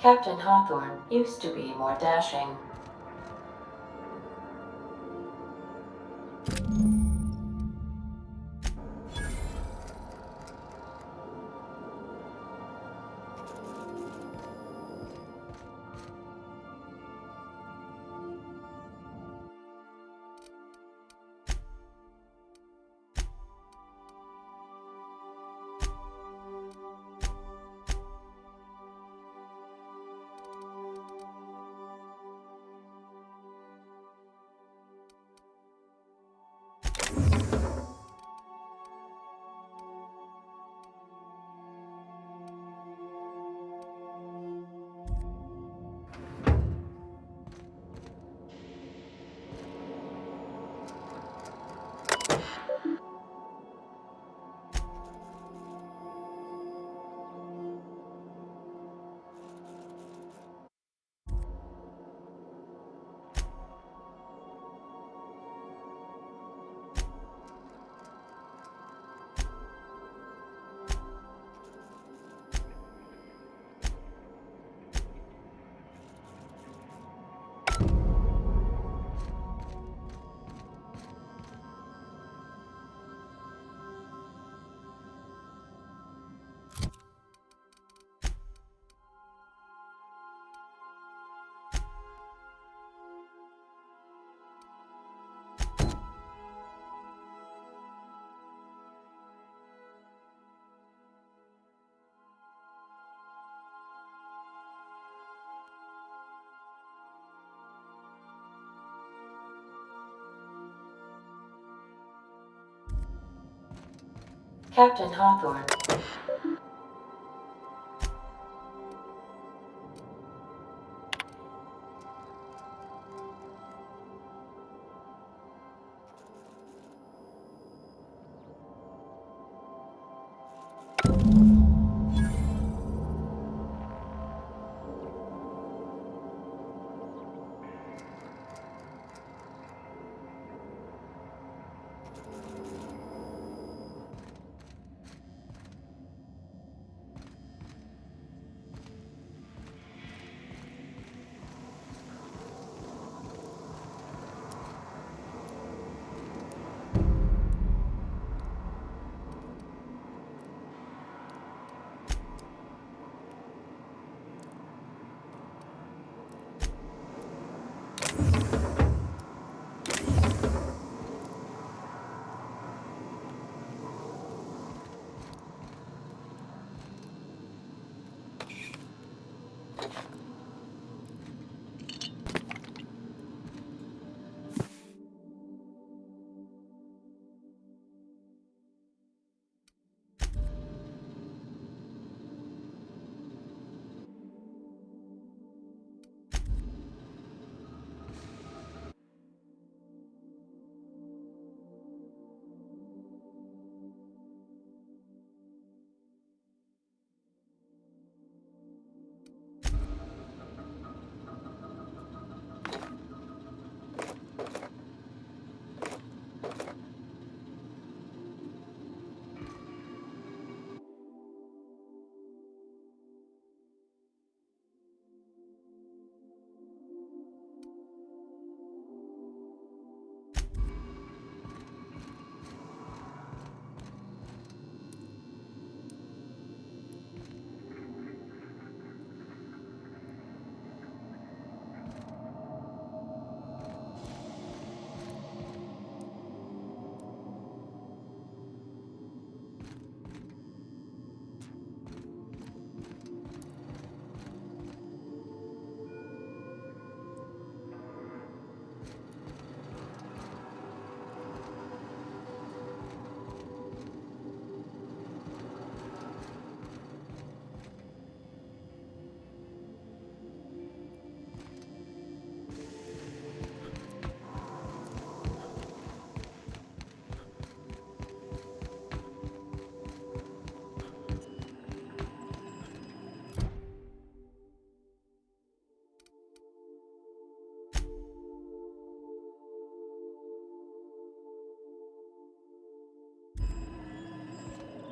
Captain Hawthorne used to be more dashing. Captain Hawthorne.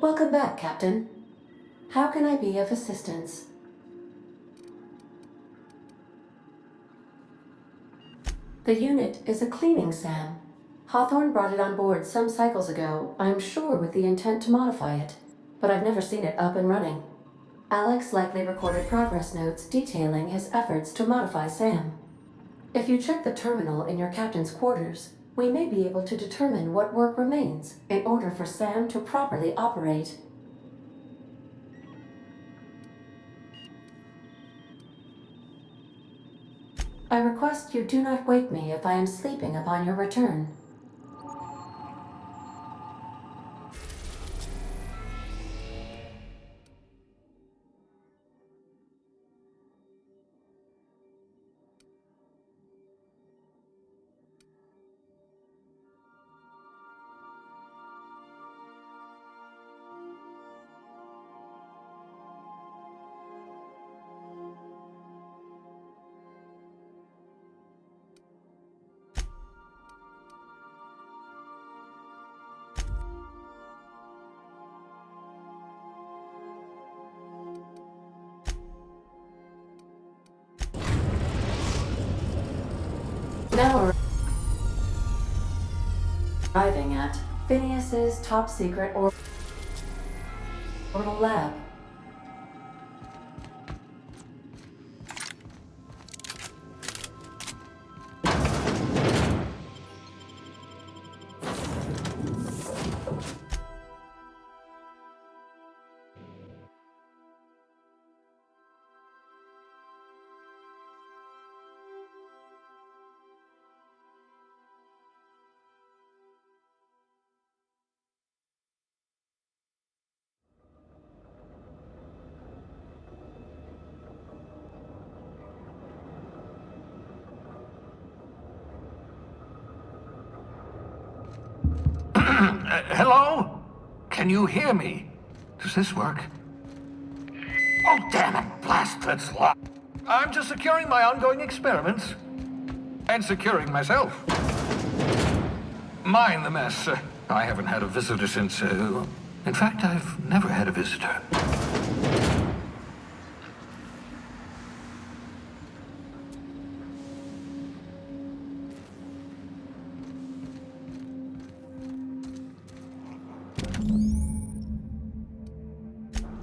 Welcome back, Captain. How can I be of assistance? The unit is a cleaning SAM. Hawthorne brought it on board some cycles ago, I'm sure with the intent to modify it, but I've never seen it up and running. Alex likely recorded progress notes detailing his efforts to modify SAM. If you check the terminal in your captain's quarters, we may be able to determine what work remains in order for SAM to properly operate. I request you do not wake me if I am sleeping upon your return. Now we're arriving at Phineas's top secret orbital lab. Hello? Can you hear me? Does this work? Oh, damn it, blast that slot. I'm just securing my ongoing experiments. And securing myself. Mind the mess. I haven't had a visitor since, in fact, I've never had a visitor.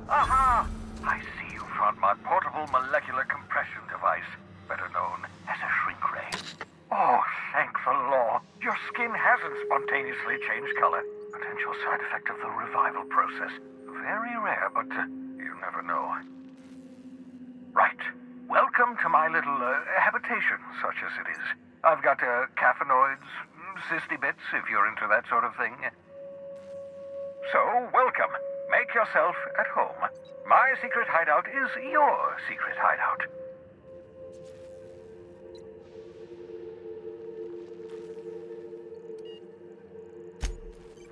Aha! I see you found my portable molecular compression device, better known as a shrink ray. Oh, thank the law. Your skin hasn't spontaneously changed color. Potential side effect of the revival process. Very rare, but you never know. Right. Welcome to my little habitation, such as it is. I've got caffeinoids, cysty bits, if you're into that sort of thing. So, welcome. Make yourself at home. My secret hideout is your secret hideout.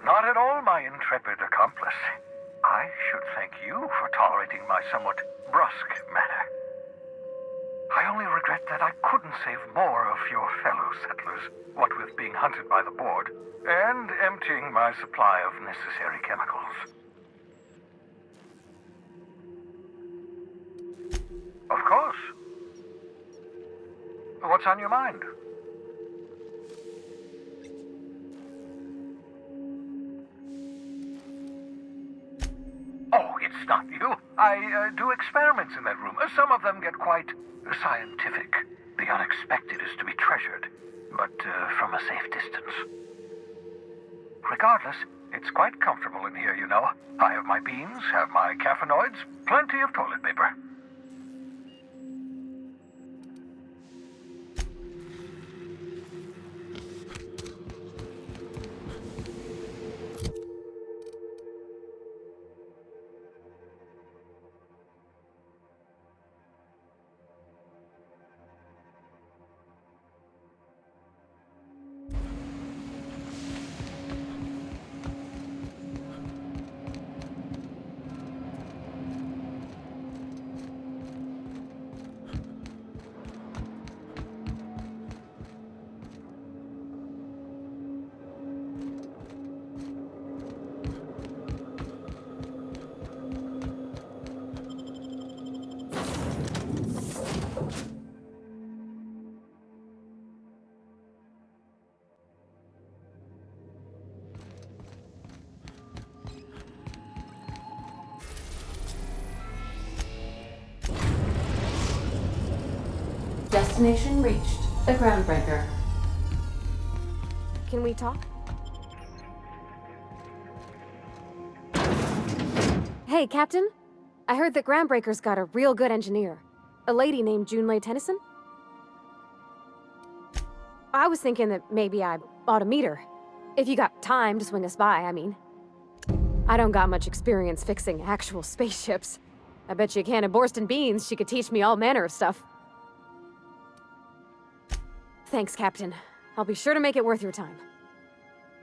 Not at all, my intrepid accomplice. I should thank you for tolerating my somewhat brusque manner. I only regret that I couldn't save more of your fellow settlers, what with being hunted by the board, and emptying my supply of necessary chemicals. Of course. What's on your mind? Oh, it's not you. I do experiments in that room. Some of them get quite scientific. The unexpected is to be treasured, but from a safe distance. Regardless, it's quite comfortable in here, you know. I have my beans, have my caffeinoids, plenty of toilet paper. Destination reached. The Groundbreaker. Can we talk? Hey, Captain. I heard that Groundbreaker's got a real good engineer. A lady named Junlei Tennyson. I was thinking that maybe I ought to meet her. If you got time to swing us by, I mean. I don't got much experience fixing actual spaceships. I bet you a can of Borston beans she could teach me all manner of stuff. Thanks, Captain. I'll be sure to make it worth your time.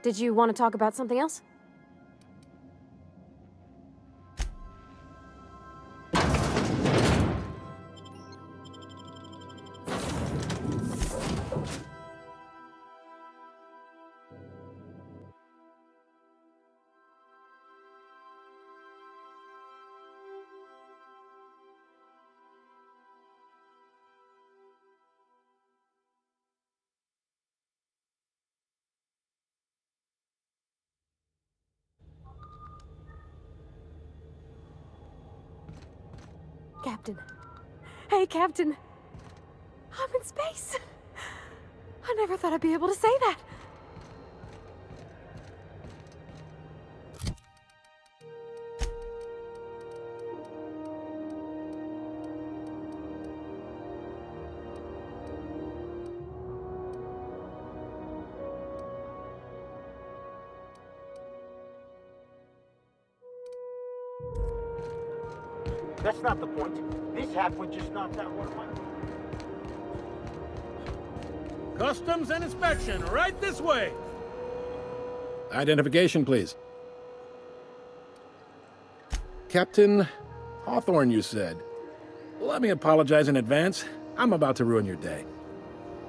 Did you want to talk about something else? Captain. Hey, Captain. I'm in space. I never thought I'd be able to say that. That's not the point. This hack would just knock out one of my... Customs and inspection, right this way! Identification, please. Captain Hawthorne, you said. Let me apologize in advance. I'm about to ruin your day.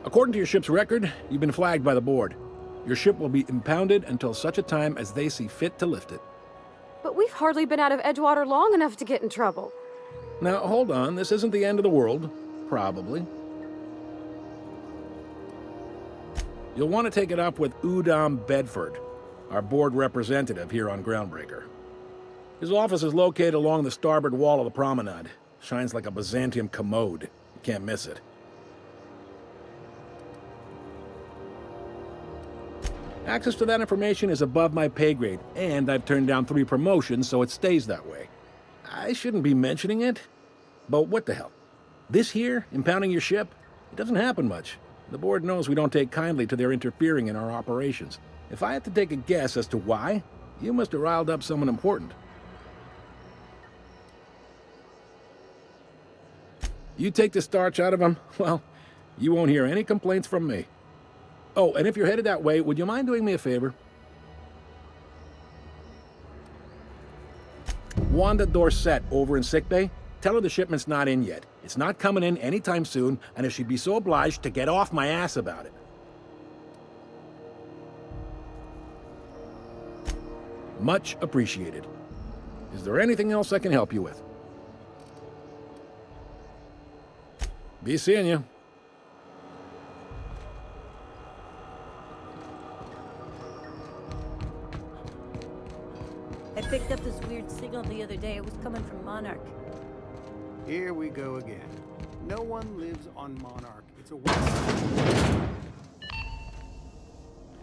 According to your ship's record, you've been flagged by the board. Your ship will be impounded until such a time as they see fit to lift it. But we've hardly been out of Edgewater long enough to get in trouble. Now, hold on. This isn't the end of the world. Probably. You'll want to take it up with Udom Bedford, our board representative here on Groundbreaker. His office is located along the starboard wall of the promenade. Shines like a Byzantium commode. You can't miss it. Access to that information is above my pay grade, and I've turned down 3 promotions, so it stays that way. I shouldn't be mentioning it, but what the hell? This here, impounding your ship, it doesn't happen much. The board knows we don't take kindly to their interfering in our operations. If I had to take a guess as to why, you must have riled up someone important. You take the starch out of him, well, you won't hear any complaints from me. Oh, and if you're headed that way, would you mind doing me a favor? Wanda Dorset over in sickbay, tell her the shipment's not in yet. It's not coming in anytime soon, and if she'd be so obliged to get off my ass about it. Much appreciated. Is there anything else I can help you with? Be seeing you. I picked up this weird signal the other day. It was coming from Monarch. Here we go again. No one lives on Monarch. It's a...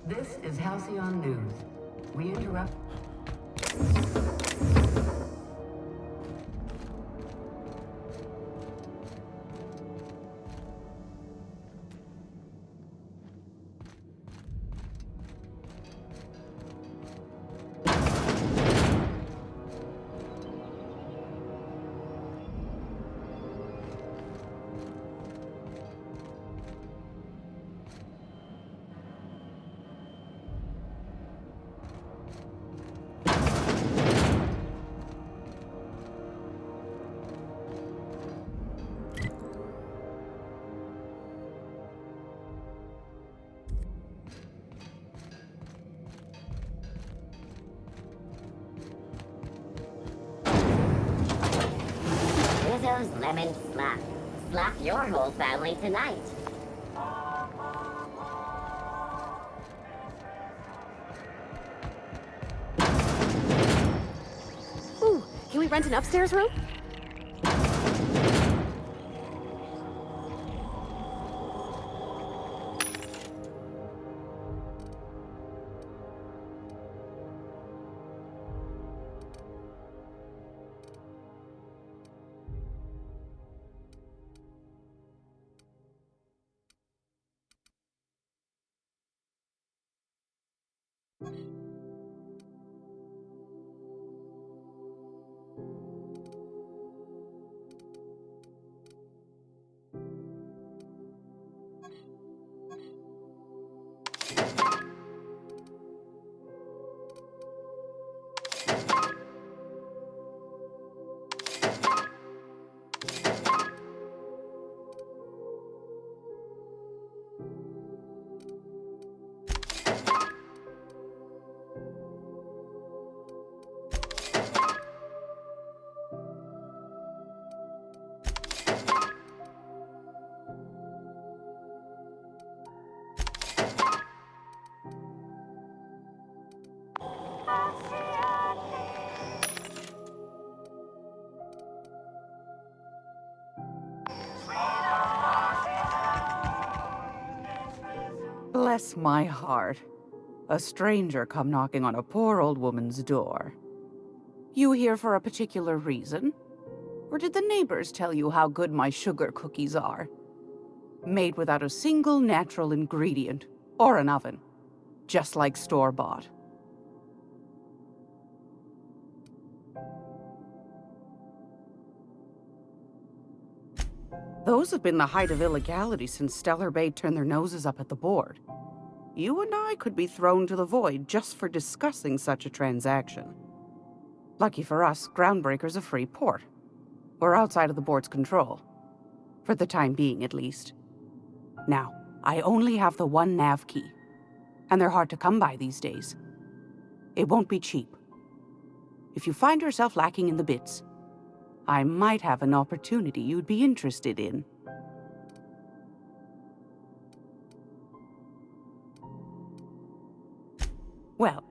This is Halcyon News. We interrupt... Rizzo's Lemon Slap. Slap your whole family tonight. Ooh, can we rent an upstairs room? Bless my heart. A stranger come knocking on a poor old woman's door. You here for a particular reason? Or did the neighbors tell you how good my sugar cookies are? Made without a single natural ingredient, or an oven. Just like store-bought. Those have been the height of illegality since Stellar Bay turned their noses up at the board. You and I could be thrown to the void just for discussing such a transaction. Lucky for us, Groundbreaker's a free port. We're outside of the board's control. For the time being, at least. Now, I only have the one nav key. And they're hard to come by these days. It won't be cheap. If you find yourself lacking in the bits, I might have an opportunity you'd be interested in. Well,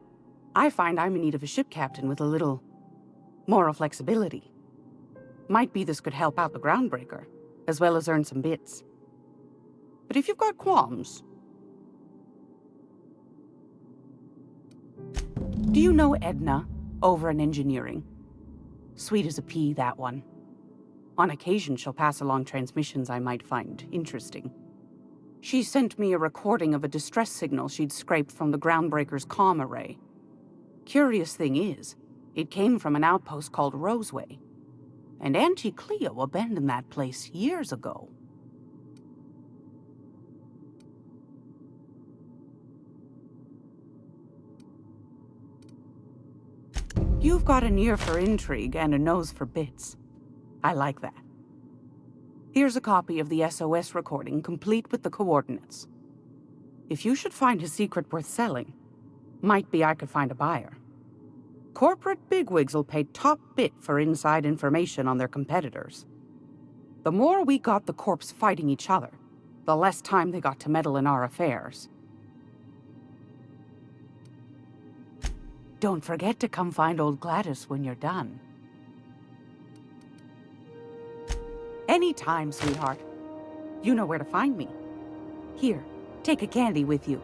I find I'm in need of a ship captain with a little moral flexibility. Might be this could help out the Groundbreaker, as well as earn some bits. But if you've got qualms... Do you know Edna, over in engineering? Sweet as a pea, that one. On occasion, she'll pass along transmissions I might find interesting. She sent me a recording of a distress signal she'd scraped from the Groundbreaker's comm array. Curious thing is, it came from an outpost called Roseway. And Auntie Cleo abandoned that place years ago. You've got an ear for intrigue and a nose for bits. I like that. Here's a copy of the SOS recording, complete with the coordinates. If you should find a secret worth selling, might be I could find a buyer. Corporate bigwigs will pay top bit for inside information on their competitors. The more we got the corps fighting each other, the less time they got to meddle in our affairs. Don't forget to come find old Gladys when you're done. Anytime, sweetheart. You know where to find me. Here, take a candy with you.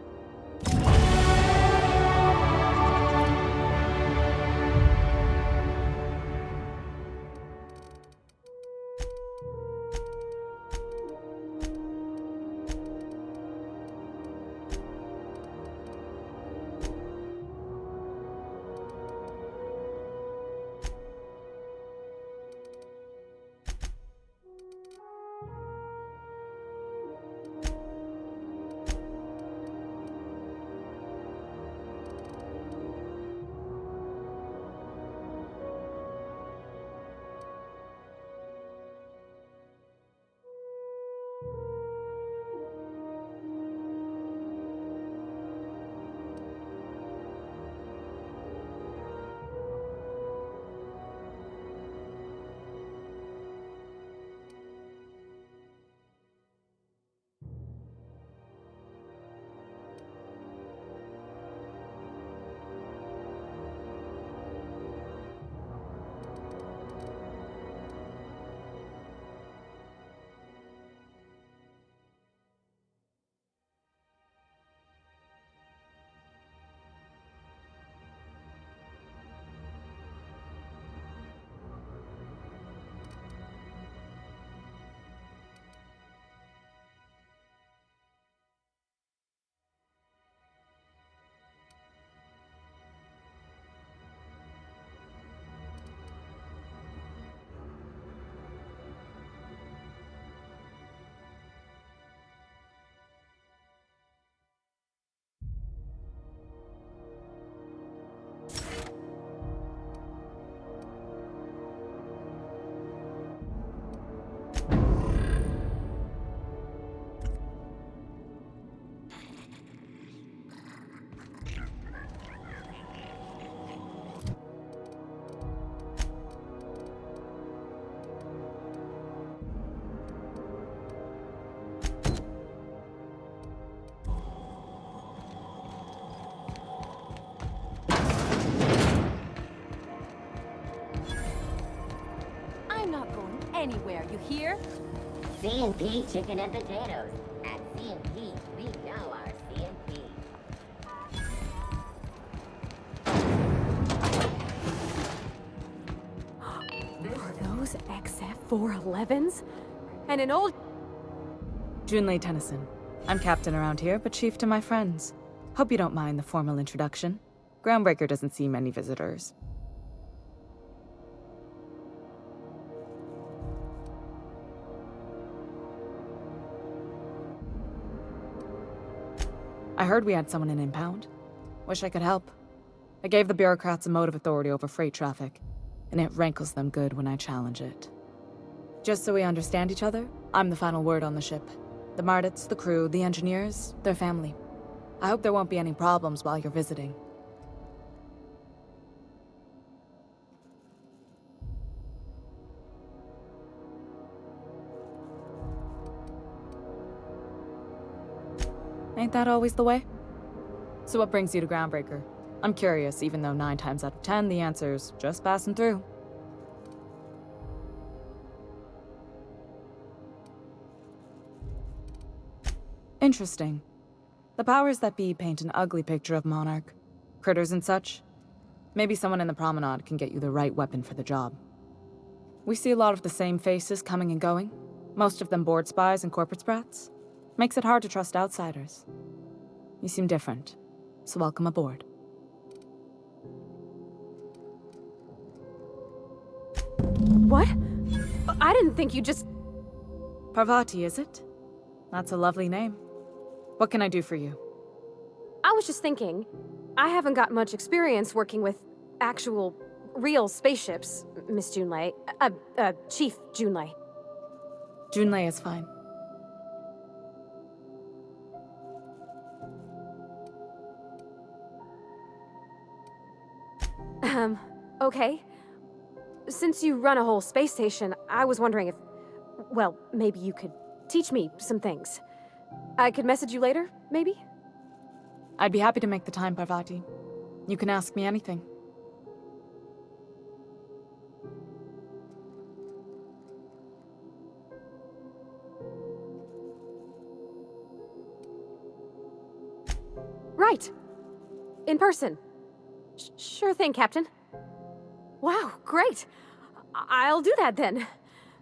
Anywhere, you hear? C&P chicken and potatoes. At C&P, we know our C&P. 411s? And an old... Junlei Tennyson. I'm captain around here, but chief to my friends. Hope you don't mind the formal introduction. Groundbreaker doesn't see many visitors. I heard we had someone in impound. Wish I could help. I gave the bureaucrats a motive authority over freight traffic, and it rankles them good when I challenge it. Just so we understand each other, I'm the final word on the ship. The Mardits, the crew, the engineers, their family. I hope there won't be any problems while you're visiting. Ain't that always the way? So what brings you to Groundbreaker? I'm curious, even though 9 times out of 10 the answer's just passing through. Interesting. The powers that be paint an ugly picture of Monarch. Critters and such. Maybe someone in the promenade can get you the right weapon for the job. We see a lot of the same faces coming and going. Most of them board spies and corporate sprats. Makes it hard to trust outsiders. You seem different, so welcome aboard. What? I didn't think you just... Parvati, is it? That's a lovely name. What can I do for you? I was just thinking, I haven't got much experience working with actual, real spaceships, Miss Junlei. Chief Junlei. Junlei is fine. Okay. Since you run a whole space station, I was wondering if... Well, maybe you could teach me some things. I could message you later, maybe? I'd be happy to make the time, Parvati. You can ask me anything. Right. In person. Sure thing, Captain. Wow, great. I'll do that then.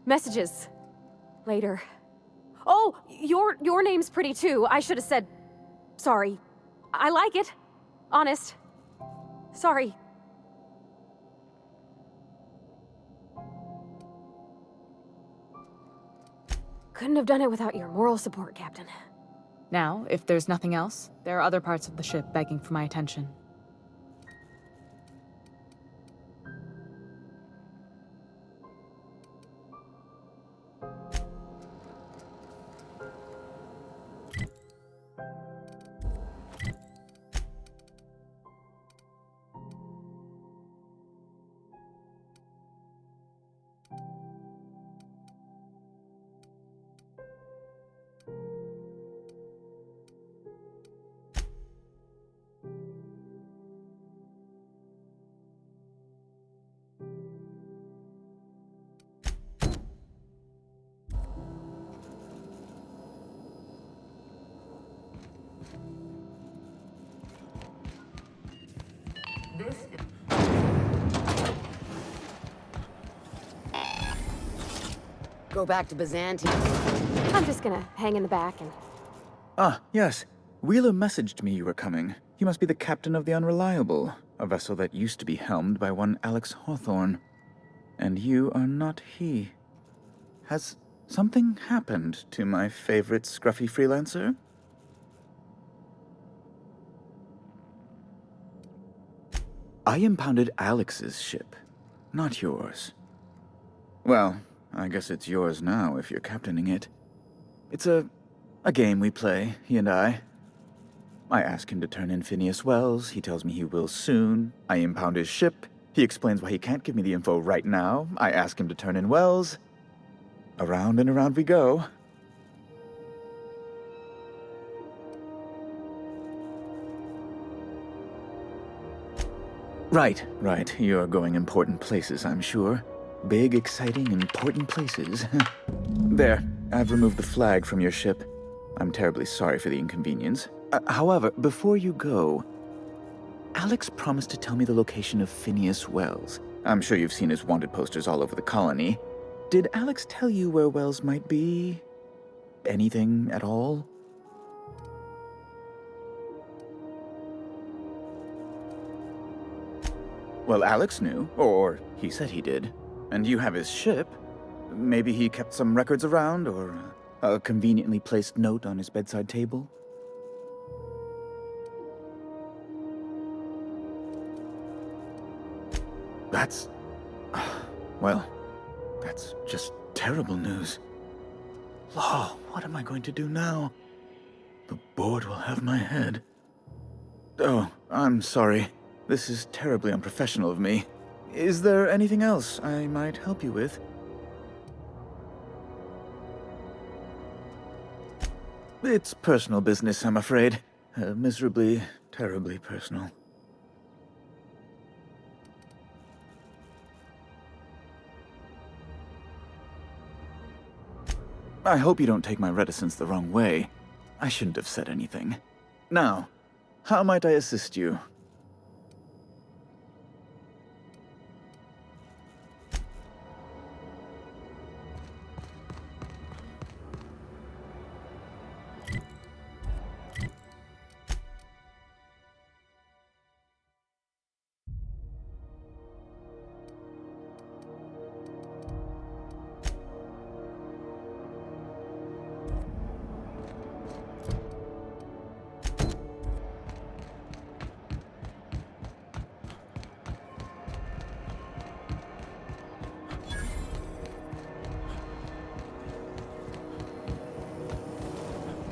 Messages. Later. Oh, your name's pretty too. I should have said... Sorry. I like it. Honest. Sorry. Couldn't have done it without your moral support, Captain. Now, if there's nothing else, there are other parts of the ship begging for my attention. Go back to Byzantium. I'm just gonna hang in the back and... Ah, yes. Wheeler messaged me you were coming. You must be the captain of the Unreliable, a vessel that used to be helmed by one Alex Hawthorne. And you are not he. Has something happened to my favorite scruffy freelancer? I impounded Alex's ship, not yours. Well, I guess it's yours now if you're captaining it. It's a game we play, he and I. I ask him to turn in Phineas Wells, he tells me he will soon. I impound his ship, he explains why he can't give me the info right now. I ask him to turn in Wells. Around and around we go. Right. You're going important places, I'm sure. Big, exciting, important places. There, I've removed the flag from your ship. I'm terribly sorry for the inconvenience. However, before you go, Alex promised to tell me the location of Phineas Wells. I'm sure you've seen his wanted posters all over the colony. Did Alex tell you where Wells might be? Anything at all? Well, Alex knew, or he said he did. And you have his ship. Maybe he kept some records around, or a conveniently placed note on his bedside table? That's... well, that's just terrible news. Law, what am I going to do now? The board will have my head. Oh, I'm sorry. This is terribly unprofessional of me. Is there anything else I might help you with? It's personal business, I'm afraid. Miserably, terribly personal. I hope you don't take my reticence the wrong way. I shouldn't have said anything. Now, how might I assist you?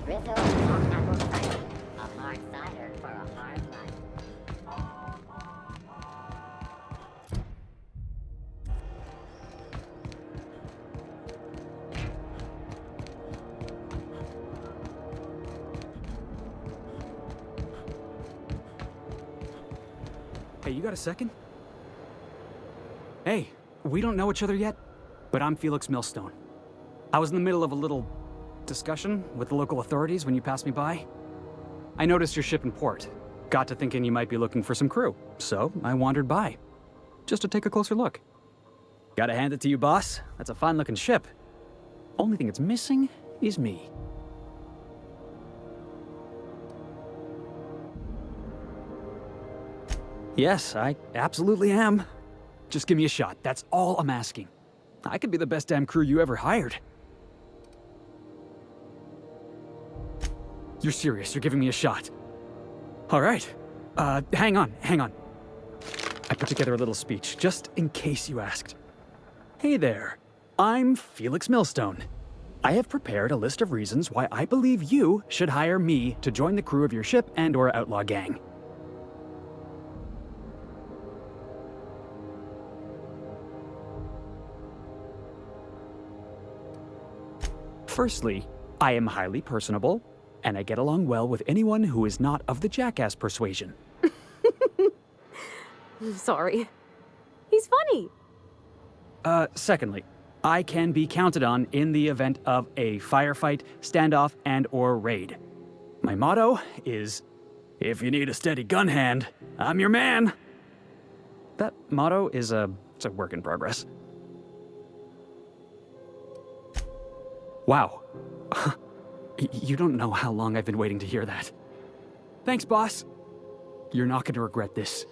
Rizzo on apple cider. A hard cider for a hard life. Hey, you got a second? Hey, we don't know each other yet, but I'm Felix Millstone. I was in the middle of a little discussion with the local authorities when you passed me by. I noticed your ship in port. Got to thinking you might be looking for some crew, so I wandered by, just to take a closer look. Gotta hand it to you, boss. That's a fine-looking ship. Only thing it's missing is me. Yes, I absolutely am. Just give me a shot. That's all I'm asking. I could be the best damn crew you ever hired. You're serious? You're giving me a shot? All right. Hang on. I put together a little speech, just in case you asked. Hey there. I'm Felix Millstone. I have prepared a list of reasons why I believe you should hire me to join the crew of your ship and/or outlaw gang. Firstly, I am highly personable, and I get along well with anyone who is not of the jackass persuasion. Sorry. He's funny. Secondly, I can be counted on in the event of a firefight, standoff, and/or raid. My motto is, if you need a steady gun hand, I'm your man. That motto is it's a work in progress. Wow. You don't know how long I've been waiting to hear that. Thanks, boss. You're not going to regret this.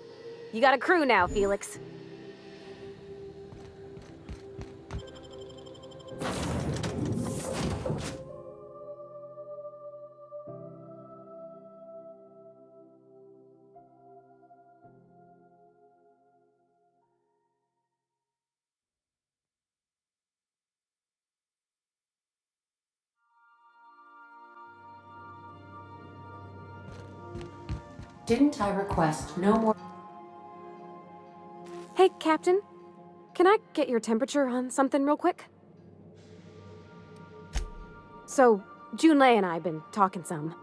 You got a crew now, Felix. Didn't I request no more? Hey, Captain. Can I get your temperature on something real quick? So, Junlei and I have been talking some.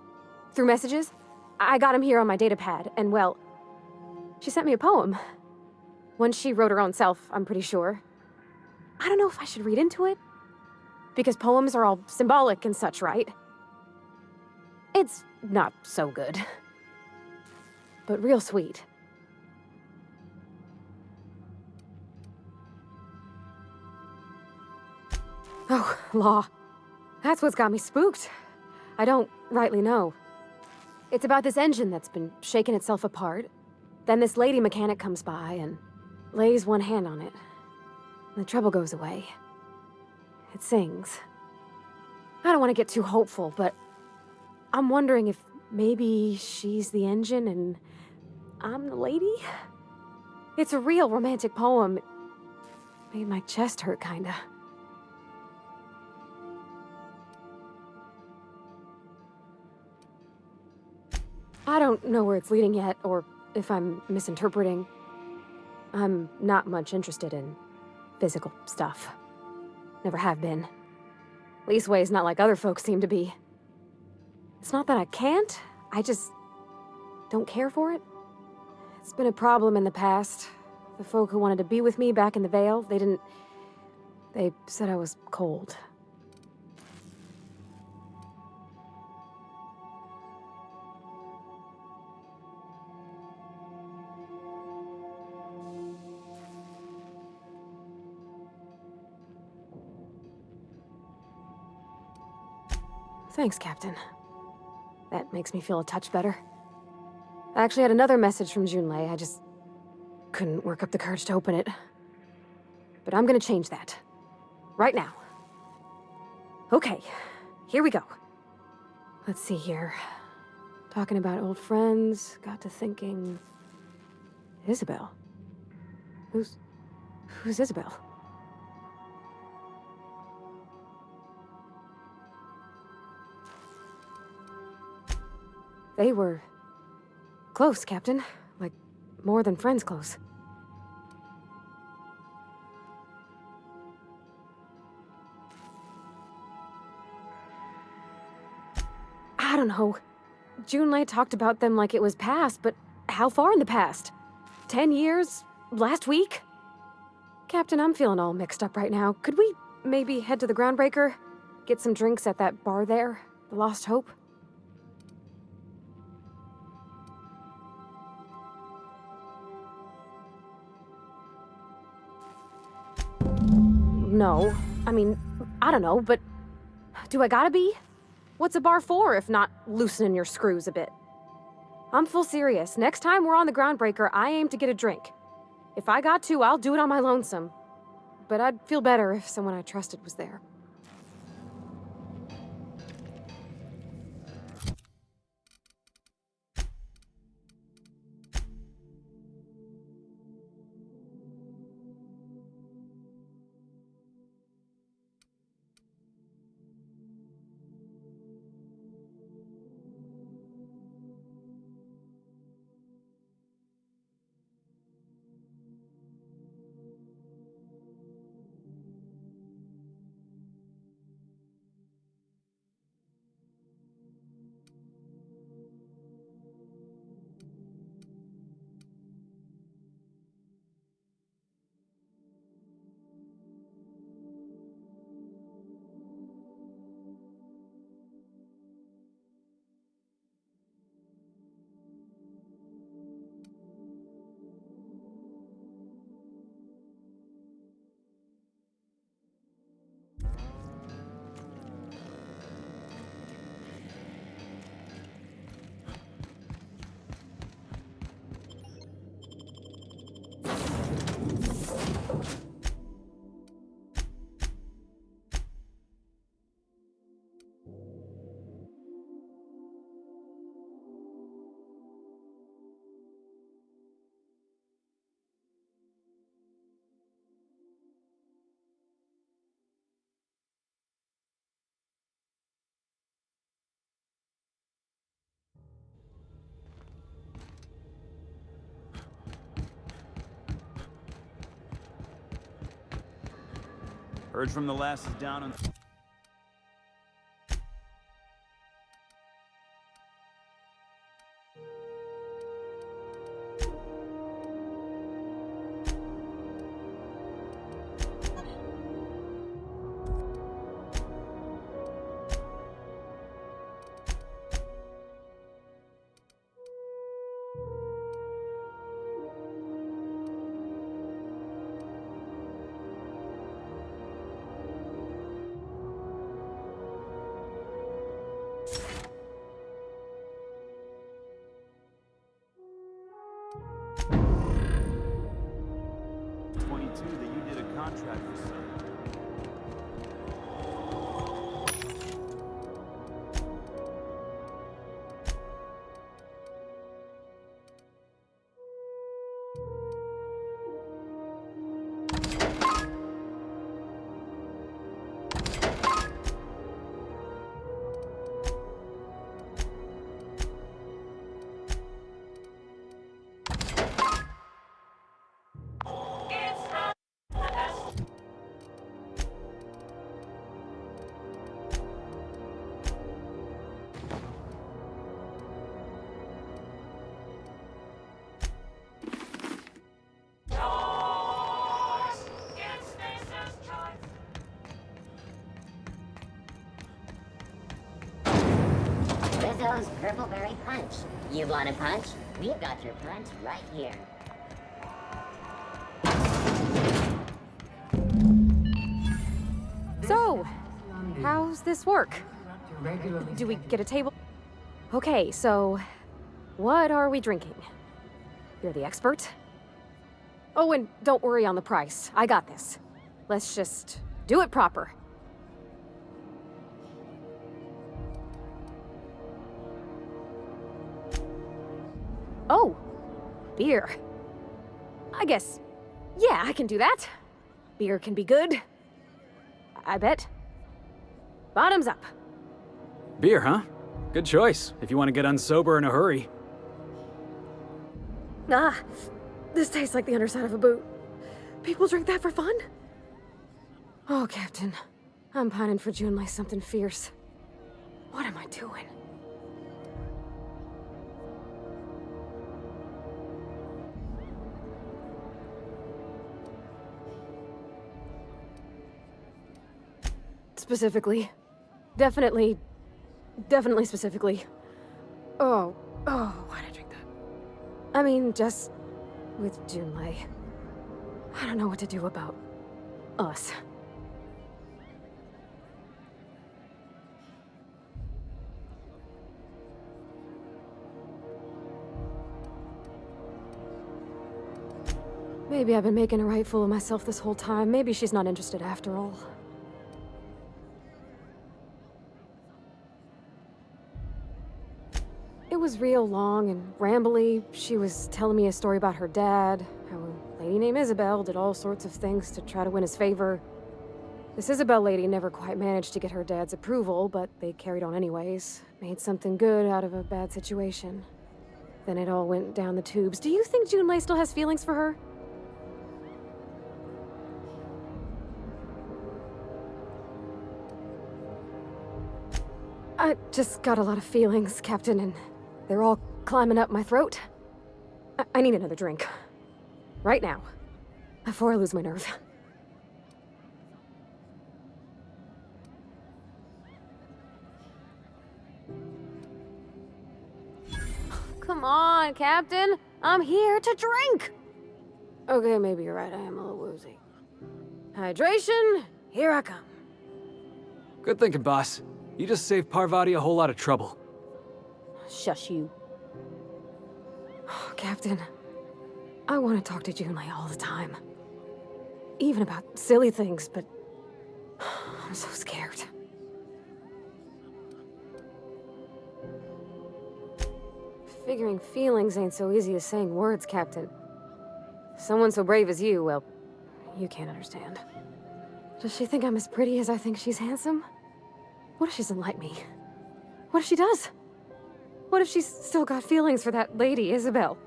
Through messages. I got him here on my datapad, and well, she sent me a poem. One she wrote her own self, I'm pretty sure. I don't know if I should read into it. Because poems are all symbolic and such, right? It's not so good. But real sweet. Law. That's what's got me spooked. I don't rightly know. It's about this engine that's been shaking itself apart. Then this lady mechanic comes by and lays one hand on it. And the trouble goes away. It sings. I don't want to get too hopeful, but I'm wondering if maybe she's the engine and I'm the lady? It's a real romantic poem. It made my chest hurt, kinda. I don't know where it's leading yet, or if I'm misinterpreting. I'm not much interested in physical stuff. Never have been. Leastways, not like other folks seem to be. It's not that I can't, I just don't care for it. It's been a problem in the past. The folk who wanted to be with me back in the Vale, they said I was cold. Thanks, Captain. That makes me feel a touch better. I actually had another message from Junlei. I just couldn't work up the courage to open it. But I'm gonna change that. Right now. Okay, here we go. Let's see here. Talking about old friends, got to thinking... Isabel? Who's Isabel? They were close, Captain. Like, more than friends close. I don't know. Junlei talked about them like it was past, but how far in the past? 10 years? Last week? Captain, I'm feeling all mixed up right now. Could we maybe head to the Groundbreaker? Get some drinks at that bar there? The Lost Hope? No. I mean, I don't know, but do I gotta be? What's a bar for if not loosening your screws a bit? I'm full serious. Next time we're on the Groundbreaker, I aim to get a drink. If I got to, I'll do it on my lonesome. But I'd feel better if someone I trusted was there. Heard from the lasses down on... 22 that you did a contract for, sir. Rizzo's Purpleberry Punch. You want a punch? We've got your punch right here. So, how's this work? Do we get a table? Okay, so what are we drinking? You're the expert? Oh, and don't worry on the price. I got this. Let's just do it proper. Oh, beer. I guess, yeah, I can do that. Beer can be good. I bet. Bottoms up. Beer, huh? Good choice, if you want to get unsober in a hurry. Ah, this tastes like the underside of a boot. People drink that for fun? Oh, Captain. I'm pining for June like something fierce. What am I doing? Specifically. Definitely specifically. Oh, why'd I drink that? I mean, just with Junlei. I don't know what to do about us. Maybe I've been making a right fool of myself this whole time. Maybe she's not interested after all. It was real long and rambly. She was telling me a story about her dad, how a lady named Isabel did all sorts of things to try to win his favor. This Isabel lady never quite managed to get her dad's approval, but they carried on anyways. Made something good out of a bad situation. Then it all went down the tubes. Do you think Junlei still has feelings for her? I just got a lot of feelings, Captain, and they're all climbing up my throat. I need another drink. Right now. Before I lose my nerve. Come on, Captain. I'm here to drink! Okay, maybe you're right. I am a little woozy. Hydration, here I come. Good thinking, boss. You just saved Parvati a whole lot of trouble. Shush you. Captain, I want to talk to Junlei all the time. Even about silly things, but I'm so scared. Figuring feelings ain't so easy as saying words, Captain. Someone so brave as you, well, you can't understand. Does she think I'm as pretty as I think she's handsome? What if she doesn't like me? What if she does? What if she's still got feelings for that lady, Isabel?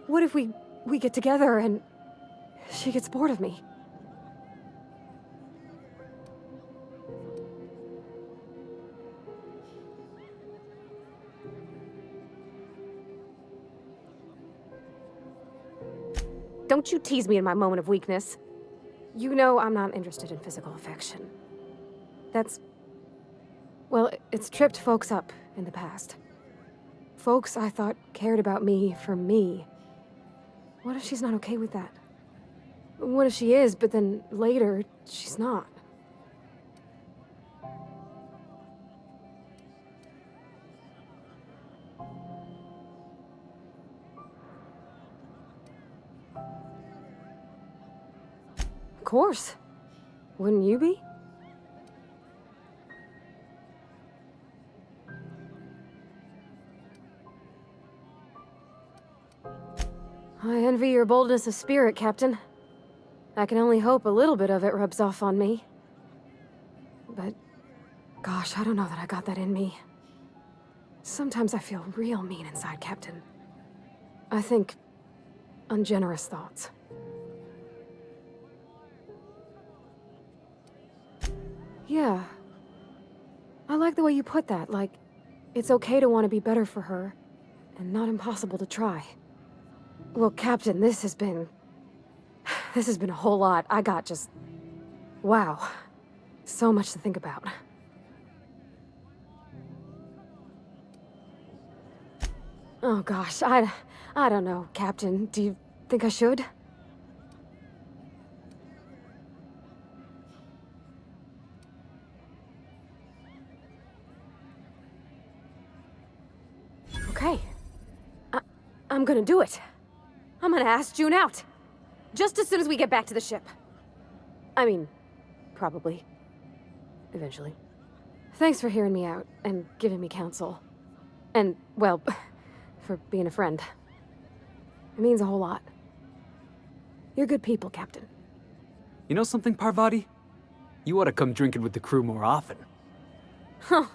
What if we get together and she gets bored of me? Don't you tease me in my moment of weakness. You know I'm not interested in physical affection. That's... well, it's tripped folks up in the past. Folks I thought cared about me for me. What if she's not okay with that? What if she is, but then later, she's not? course. Wouldn't you be? I envy your boldness of spirit, Captain. I can only hope a little bit of it rubs off on me. But, gosh, I don't know that I got that in me. Sometimes I feel real mean inside, Captain. I think ungenerous thoughts. Yeah. I like the way you put that, like, it's okay to want to be better for her, and not impossible to try. Well, Captain, this has been a whole lot. I got just... wow. So much to think about. Oh gosh, I don't know, Captain. Do you think I should? Okay. I'm gonna do it. I'm gonna ask June out. Just as soon as we get back to the ship. I mean, probably. Eventually. Thanks for hearing me out and giving me counsel. And, well, for being a friend. It means a whole lot. You're good people, Captain. You know something, Parvati? You ought to come drinking with the crew more often. Huh.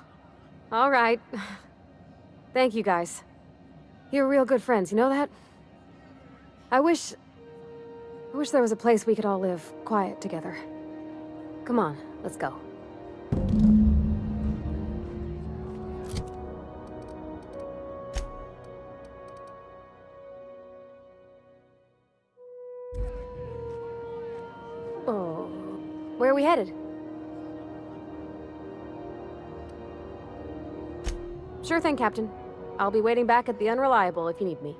All right. Thank you, guys. You're real good friends, you know that? I wish there was a place we could all live quiet together. Come on, let's go. Oh, where are we headed? Sure thing, Captain. I'll be waiting back at the Unreliable if you need me.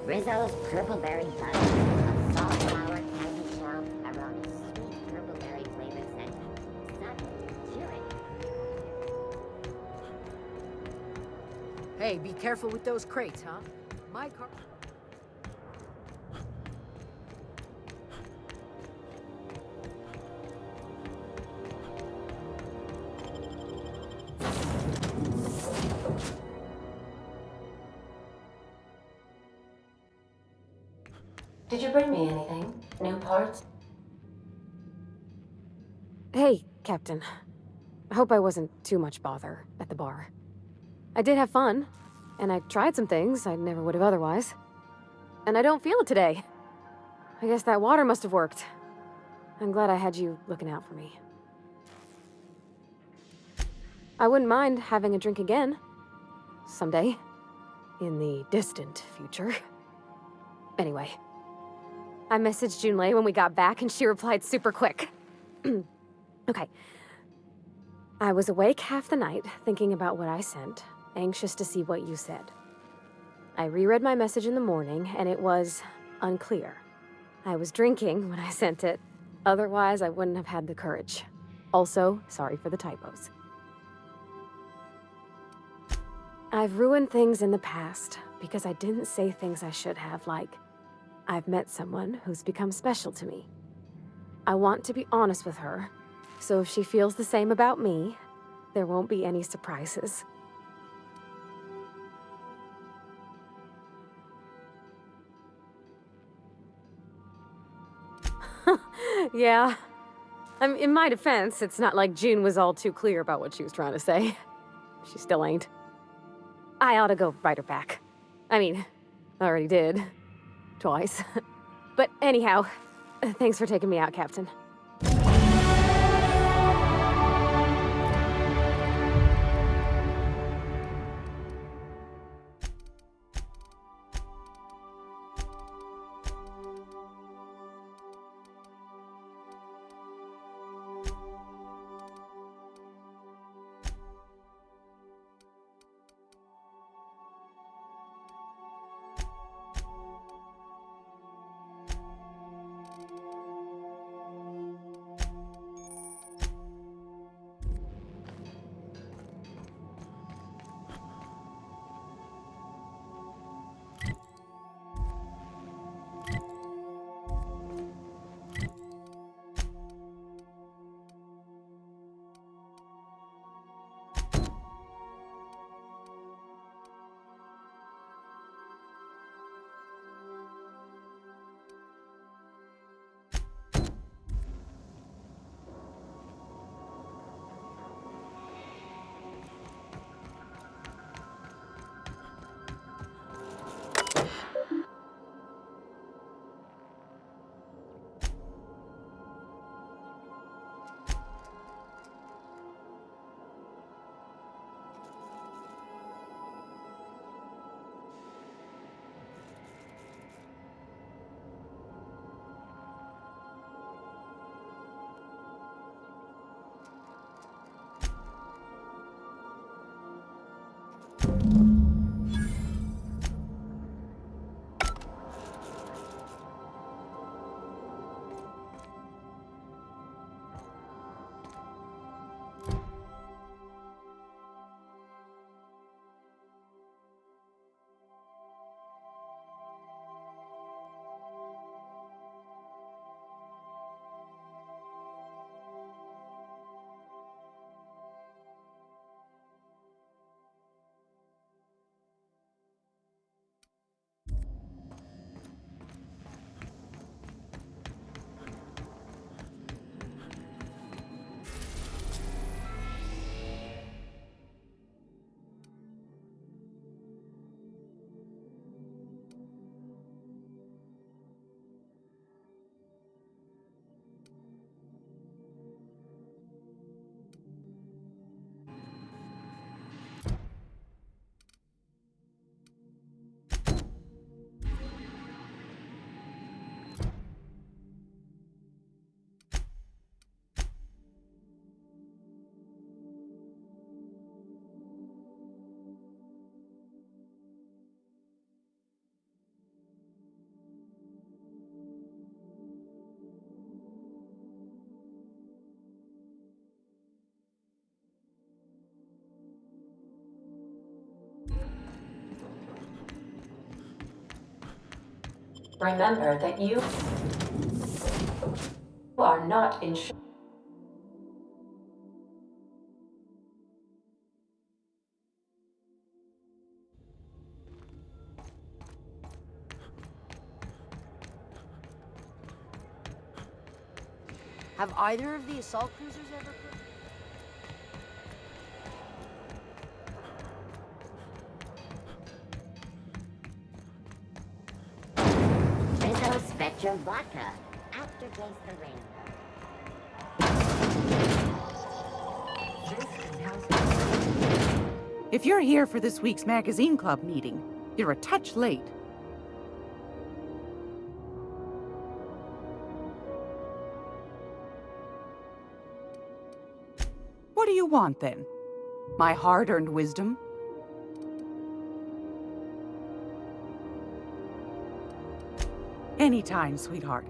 Rizzo's Purpleberry Fun. A soft flower candy shop around a sweet purpleberry flavored center. Stop chewing. Hey, be careful with those crates, huh? My car... Did you bring me anything? New parts? Hey, Captain. I hope I wasn't too much bother at the bar. I did have fun, and I tried some things I never would have otherwise. And I don't feel it today. I guess that water must have worked. I'm glad I had you looking out for me. I wouldn't mind having a drink again. Someday. In the distant future. Anyway. I messaged Junlei when we got back, and she replied super quick. Okay. I was awake half the night, thinking about what I sent, anxious to see what you said. I reread my message in the morning, and it was unclear. I was drinking when I sent it. Otherwise, I wouldn't have had the courage. Also, sorry for the typos. I've ruined things in the past because I didn't say things I should have, like, I've met someone who's become special to me. I want to be honest with her, so if she feels the same about me, there won't be any surprises. Yeah. In my defense, it's not like June was all too clear about what she was trying to say. She still ain't. I ought to go write her back. I mean, I already did. Twice. But anyhow, thanks for taking me out, Captain. Remember that you are not insured. Have either of the assault cruisers ever Rizzo Spectrum Vodka. Aftertaste the rainbow. If you're here for this week's magazine club meeting, you're a touch late. What do you want, then? My hard-earned wisdom? Anytime, sweetheart.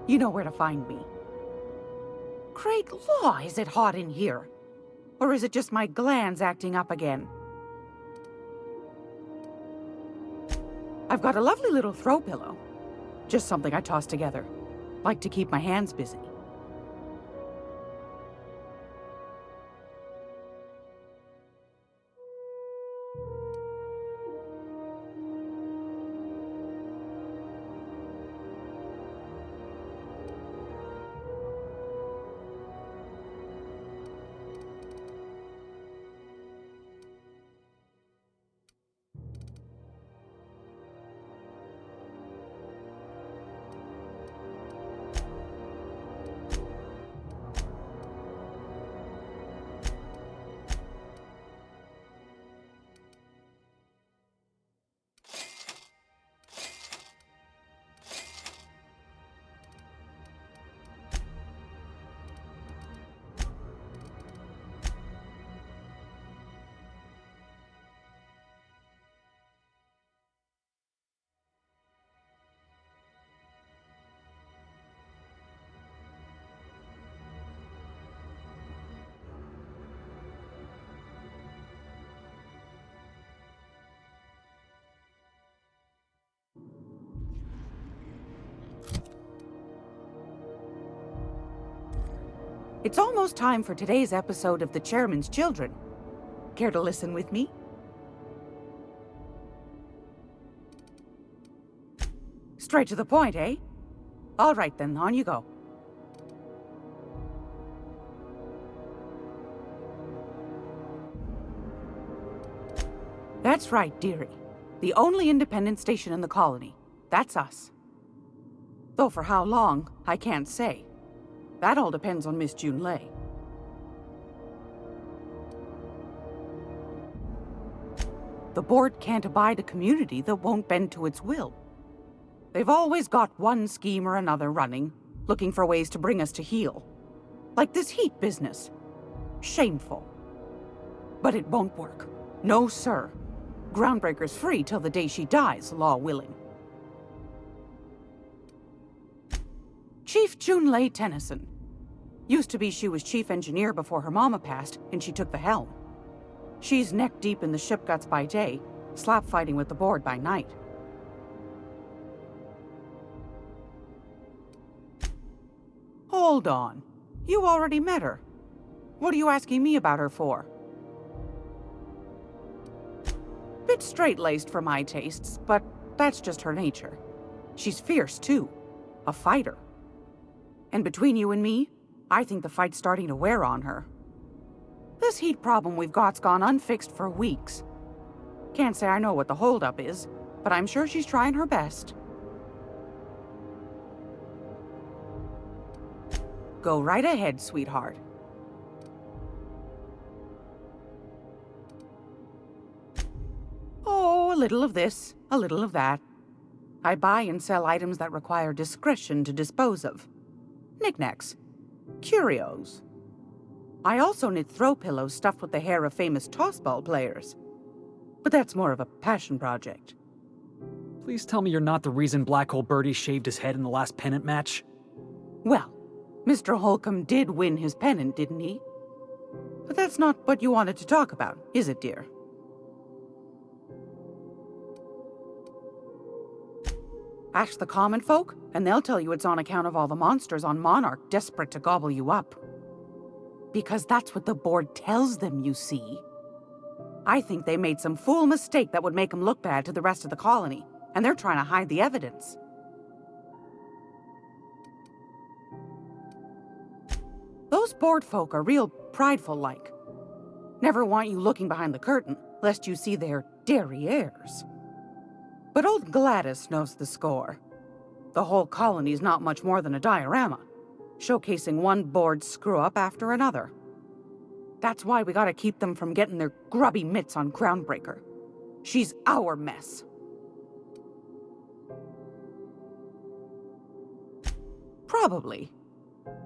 You know where to find me. Great law, is it hot in here? Or is it just my glands acting up again? I've got a lovely little throw pillow. Just something I toss together. Like to keep my hands busy. It's almost time for today's episode of The Chairman's Children. Care to listen with me? Straight to the point, eh? All right then, on you go. That's right, dearie. The only independent station in the colony. That's us. Though for how long, I can't say. That all depends on Miss June Lay. The board can't abide a community that won't bend to its will. They've always got one scheme or another running, looking for ways to bring us to heel. Like this heat business. Shameful. But it won't work. No, sir. Groundbreaker's free till the day she dies, law willing. Chief Junlei Tennyson. Used to be she was chief engineer before her mama passed, and she took the helm. She's neck deep in the ship guts by day, slap fighting with the board by night. Hold on. You already met her. What are you asking me about her for? Bit straight-laced for my tastes, but that's just her nature. She's fierce, too. A fighter. And between you and me, I think the fight's starting to wear on her. This heat problem we've got's gone unfixed for weeks. Can't say I know what the holdup is, but I'm sure she's trying her best. Go right ahead, sweetheart. Oh, a little of this, a little of that. I buy and sell items that require discretion to dispose of. Knickknacks. Curios. I also knit throw pillows stuffed with the hair of famous tossball players. But that's more of a passion project. Please tell me you're not the reason Black Hole Birdie shaved his head in the last pennant match. Well, Mr. Holcomb did win his pennant, didn't he? But that's not what you wanted to talk about, is it, dear? Ask the common folk, and they'll tell you it's on account of all the monsters on Monarch desperate to gobble you up. Because that's what the board tells them, you see. I think they made some fool mistake that would make them look bad to the rest of the colony, and they're trying to hide the evidence. Those board folk are real prideful-like. Never want you looking behind the curtain, lest you see their derrieres. But old Gladys knows the score. The whole colony's not much more than a diorama, showcasing one board screw-up after another. That's why we gotta keep them from getting their grubby mitts on Groundbreaker. She's our mess. Probably.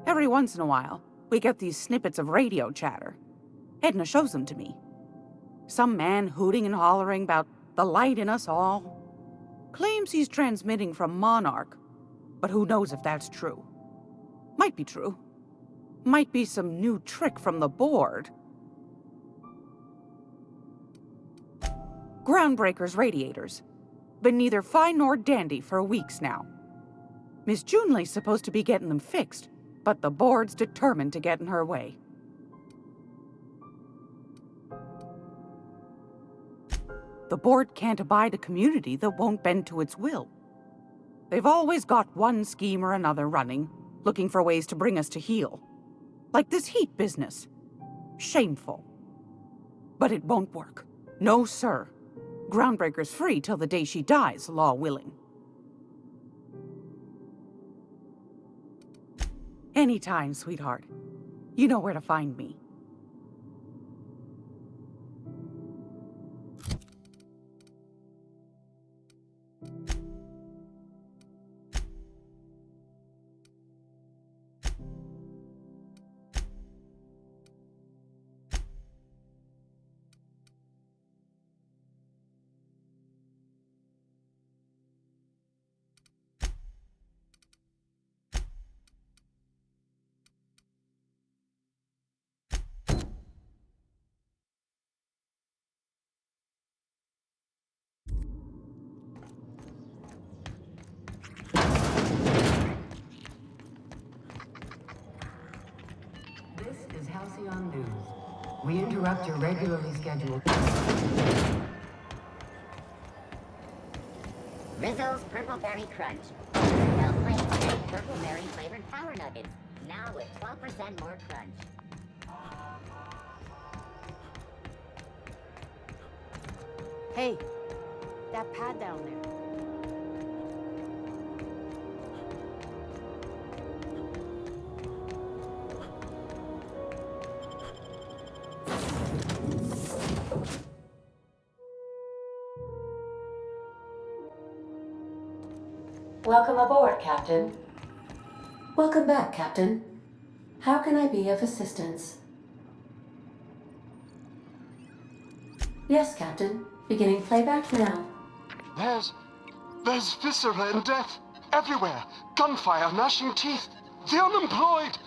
Every once in a while, we get these snippets of radio chatter. Edna shows them to me. Some man hooting and hollering about the light in us all. Claims he's transmitting from Monarch, but who knows if that's true. Might be true. Might be some new trick from the board. Groundbreaker's radiators. Been neither fine nor dandy for weeks now. Miss Junleigh's supposed to be getting them fixed, but the board's determined to get in her way. The board can't abide a community that won't bend to its will. They've always got one scheme or another running, looking for ways to bring us to heel. Like this heat business. Shameful. But it won't work. No, sir. Groundbreaker's free till the day she dies, law willing. Anytime, sweetheart. You know where to find me. Halcyon News. We interrupt your regularly scheduled... Rizzo's Purple Berry Crunch. Well, plain purple berry flavored power nuggets. Now with 12% more crunch. Hey, that pad down there. Welcome aboard, Captain. Welcome back, Captain. How can I be of assistance? Yes, Captain. Beginning playback now. There's viscera and death everywhere. Gunfire, gnashing teeth. The unemployed.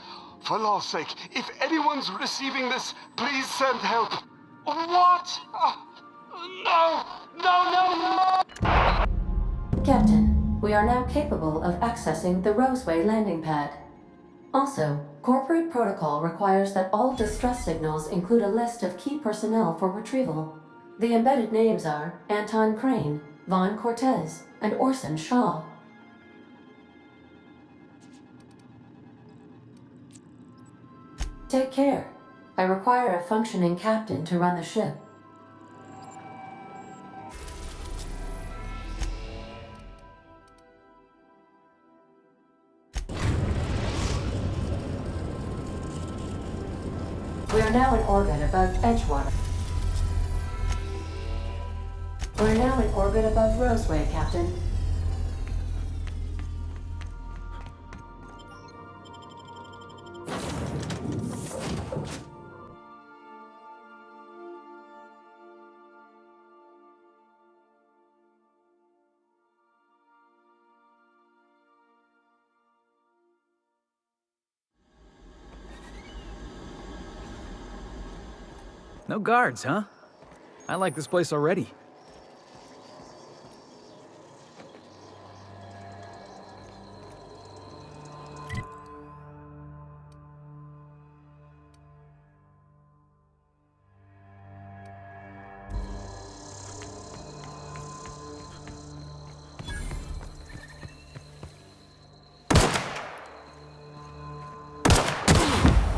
For law's sake, if anyone's receiving this, please send help. What? No! No, no, no! Captain, we are now capable of accessing the Roseway landing pad. Also, corporate protocol requires that all distress signals include a list of key personnel for retrieval. The embedded names are Anton Crane, Vaughn Cortez, and Orson Shaw. Take care. I require a functioning captain to run the ship. We are now in orbit above Edgewater. We're now in orbit above Roseway, Captain. No guards, huh? I like this place already.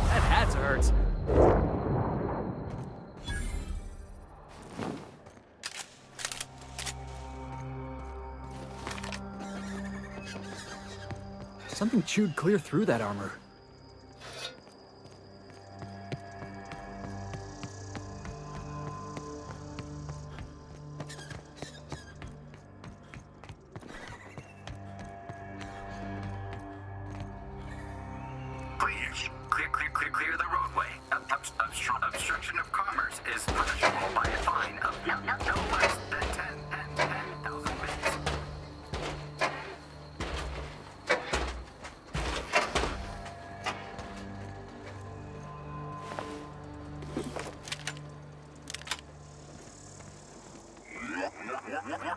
That hat hurts. Something chewed clear through that armor. Please, clear the roadway. Obstruction of commerce is punishable by a fine of no less than 10,000 bits.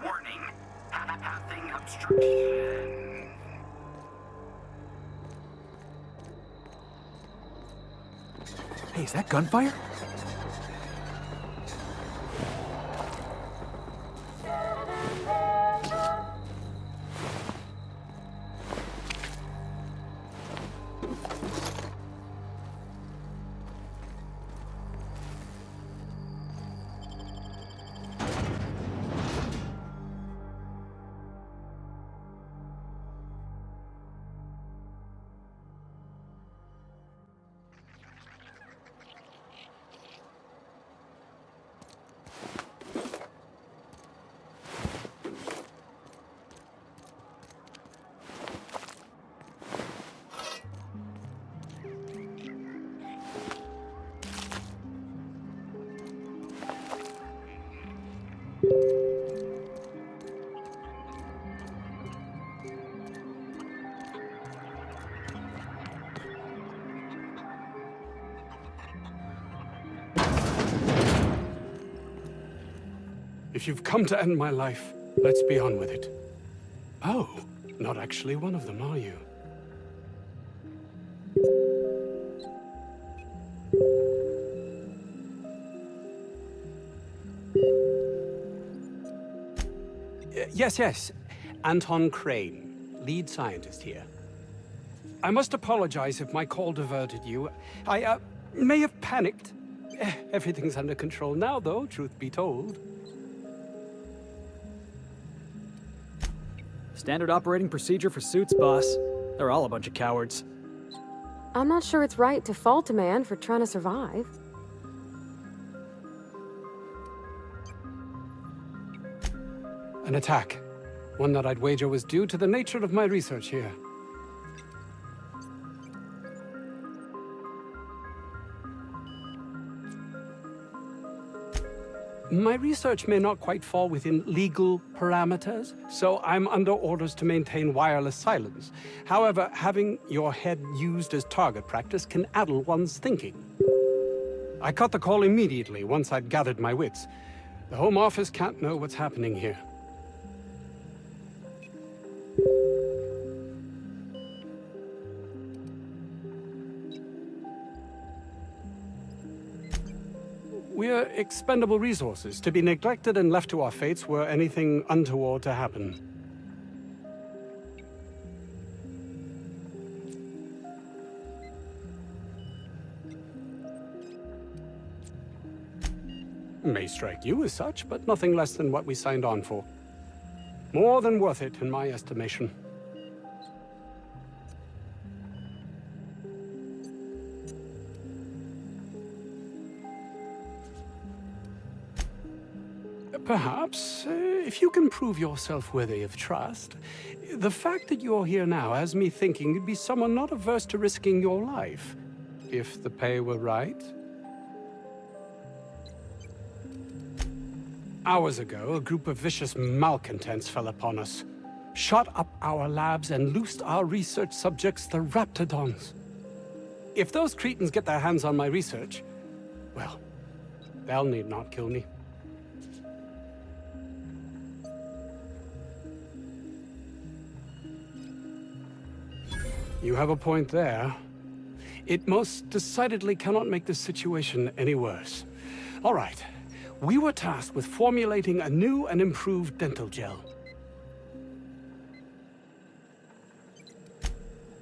Warning, pathing obstruction. Hey, is that gunfire? If you've come to end my life, let's be on with it. Oh, not actually one of them, are you? Yes. Anton Crane, lead scientist here. I must apologize if my call diverted you. I may have panicked. Everything's under control now, though, truth be told. Standard operating procedure for suits, boss. They're all a bunch of cowards. I'm not sure it's right to fault a man for trying to survive. An attack. One that I'd wager was due to the nature of my research here. My research may not quite fall within legal parameters, so I'm under orders to maintain wireless silence. However, having your head used as target practice can addle one's thinking. I cut the call immediately once I'd gathered my wits. The Home Office can't know what's happening here. We're expendable resources, to be neglected and left to our fates were anything untoward to happen. May strike you as such, but nothing less than what we signed on for. More than worth it, in my estimation. Perhaps, if you can prove yourself worthy of trust, the fact that you're here now has me thinking you'd be someone not averse to risking your life, if the pay were right. Hours ago, a group of vicious malcontents fell upon us, shot up our labs and loosed our research subjects, the Raptidons. If those cretins get their hands on my research, well, they'll need not kill me. You have a point there. It most decidedly cannot make this situation any worse. All right. We were tasked with formulating a new and improved dental gel.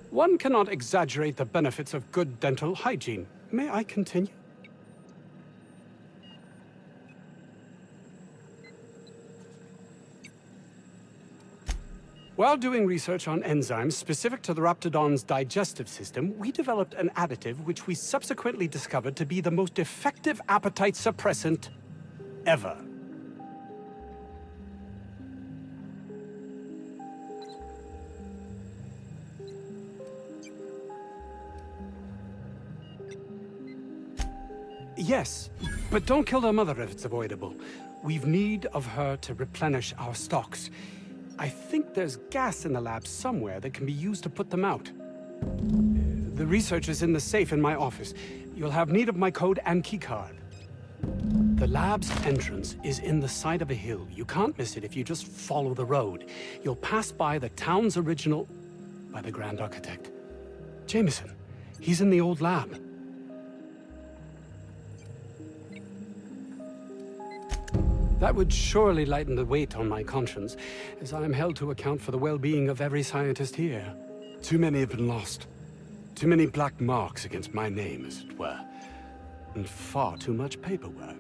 One cannot exaggerate the benefits of good dental hygiene. May I continue? While doing research on enzymes specific to the Raptidon's digestive system, we developed an additive which we subsequently discovered to be the most effective appetite suppressant ever. Yes, but don't kill their mother if it's avoidable. We've need of her to replenish our stocks. I think there's gas in the lab somewhere that can be used to put them out. The research is in the safe in my office. You'll have need of my code and keycard. The lab's entrance is in the side of a hill. You can't miss it if you just follow the road. You'll pass by the town's original... by the Grand Architect. Jameson. He's in the old lab. That would surely lighten the weight on my conscience, as I am held to account for the well-being of every scientist here. Too many have been lost. Too many black marks against my name, as it were. And far too much paperwork.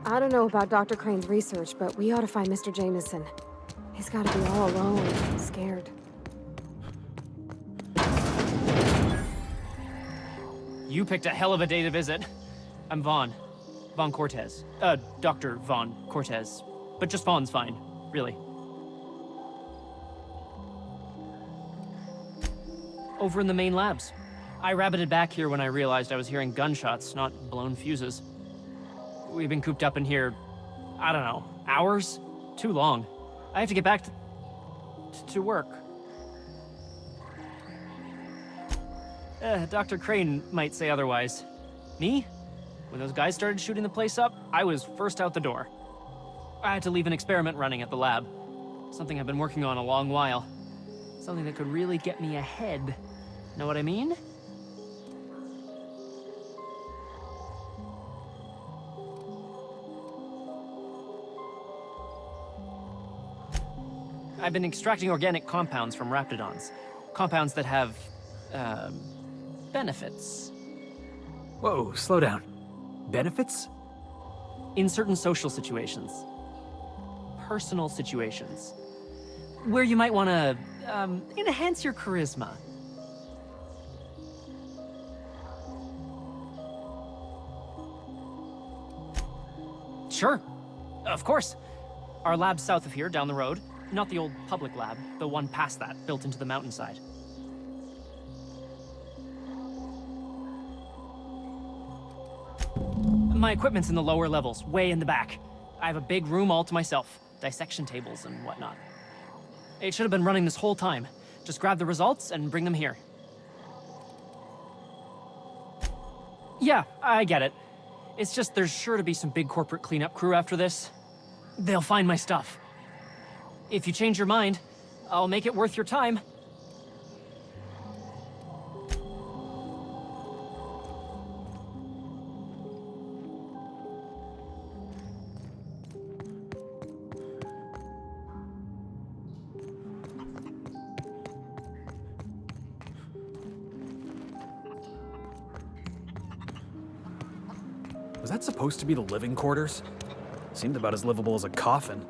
I don't know about Dr. Crane's research, but we ought to find Mr. Jameson. He's gotta be all alone, scared. You picked a hell of a day to visit. I'm Vaughn. Vaughn Cortez. Dr. Vaughn Cortez. But just Vaughn's fine, really. Over in the main labs. I rabbited back here when I realized I was hearing gunshots, not blown fuses. We've been cooped up in here, I don't know, hours? Too long. I have to get back to work. Dr. Crane might say otherwise. Me? When those guys started shooting the place up, I was first out the door. I had to leave an experiment running at the lab. Something I've been working on a long while. Something that could really get me ahead. Know what I mean? I've been extracting organic compounds from Raptidons. Compounds that have, benefits. Whoa, slow down. Benefits? In certain social situations. Personal situations. where you might want to enhance your charisma. Sure, of course. Our lab's south of here, down the road. Not the old public lab, the one past that, built into the mountainside. My equipment's in the lower levels, way in the back. I have a big room all to myself, dissection tables and whatnot. It should have been running this whole time. Just grab the results and bring them here. Yeah, I get it. It's just there's sure to be some big corporate cleanup crew after this. They'll find my stuff. If you change your mind, I'll make it worth your time. Was that supposed to be the living quarters? Seemed about as livable as a coffin.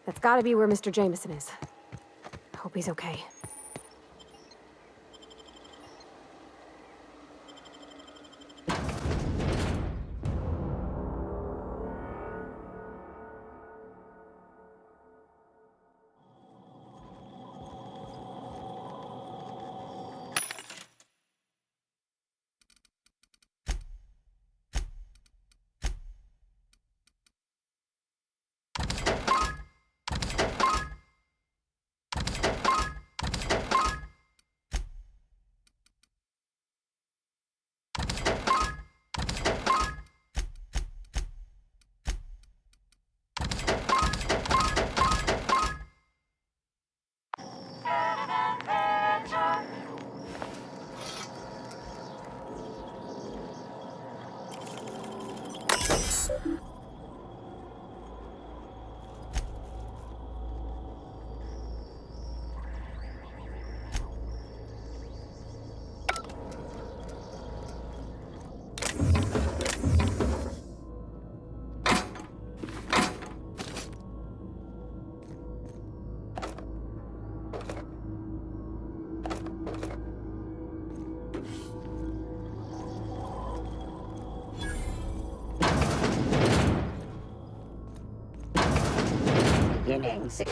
That's gotta be where Mr. Jameson is. Hope he's okay. Beginning 6.